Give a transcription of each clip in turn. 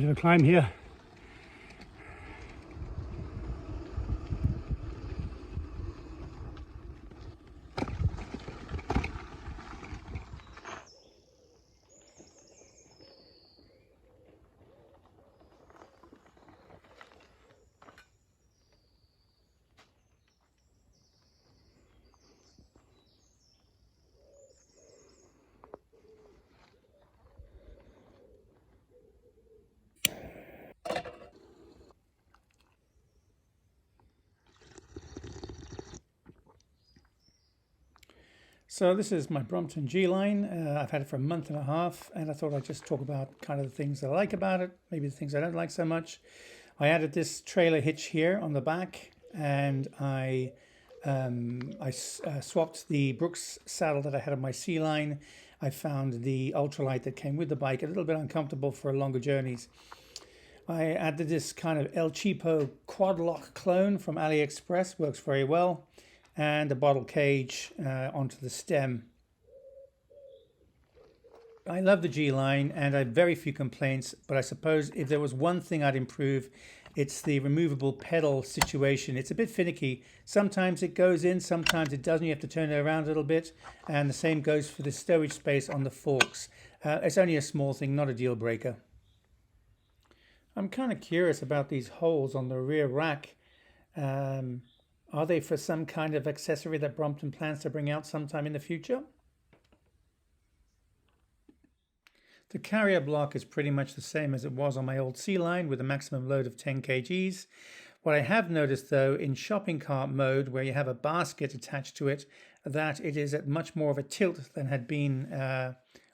Bit of a climb here. So this is my Brompton G Line. I've had it for a month and a half, and I thought I'd just talk about kind of the things that I like about it, maybe the things I don't like so much. I added this trailer hitch here on the back, and I swapped the Brooks saddle that I had on my C Line. I found the ultralight that came with the bike a little bit uncomfortable for longer journeys. I added this kind of El Cheapo quad lock clone from AliExpress, works very well, and a bottle cage onto the stem. I love the G Line and I have very few complaints, but I suppose if there was one thing I'd improve, it's the removable pedal situation. It's a bit finicky. Sometimes it goes in, sometimes it doesn't. You have to turn it around a little bit, and the same goes for the stowage space on the forks. It's only a small thing, not a deal breaker. I'm kind of curious about these holes on the rear rack. Are they for some kind of accessory that Brompton plans to bring out sometime in the future? The carrier block is pretty much the same as it was on my old C Line with a maximum load of 10 kgs. What I have noticed though, in shopping cart mode where you have a basket attached to it, that it is at much more of a tilt than had been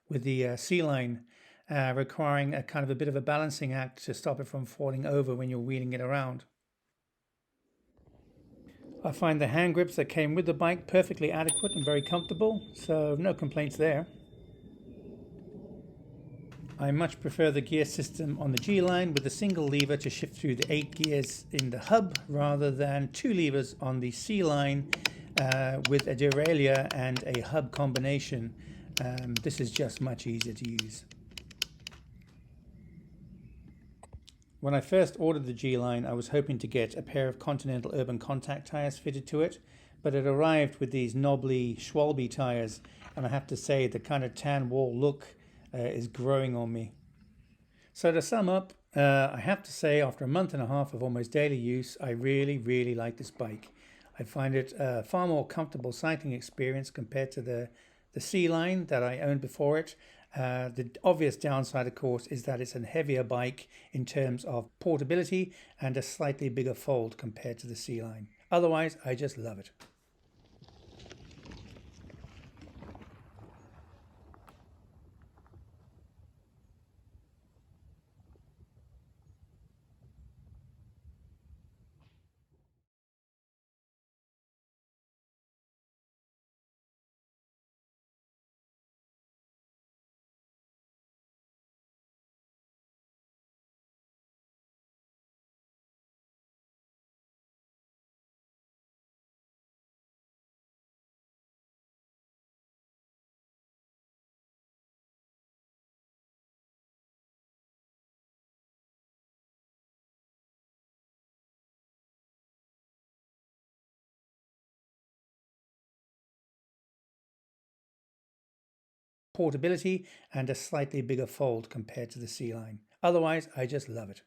with the C Line, requiring a kind of a bit of a balancing act to stop it from falling over when you're wheeling it around. I find the hand grips that came with the bike perfectly adequate and very comfortable, so no complaints there. I much prefer the gear system on the G Line with a single lever to shift through the 8 gears in the hub rather than 2 levers on the C Line with a derailleur and a hub combination. This is just much easier to use. When I first ordered the G Line, I was hoping to get a pair of Continental Urban Contact tyres fitted to it, but it arrived with these knobbly Schwalbe tyres, and I have to say the kind of tan wall look is growing on me. So to sum up, I have to say after a month and a half of almost daily use, I really like this bike. I find it a far more comfortable cycling experience compared to the C Line that I owned before it. The obvious downside, of course, is that it's a heavier bike in terms of portability and a slightly bigger fold compared to the C Line. Otherwise, I just love it. Portability and a slightly bigger fold compared to the C Line. Otherwise, I just love it.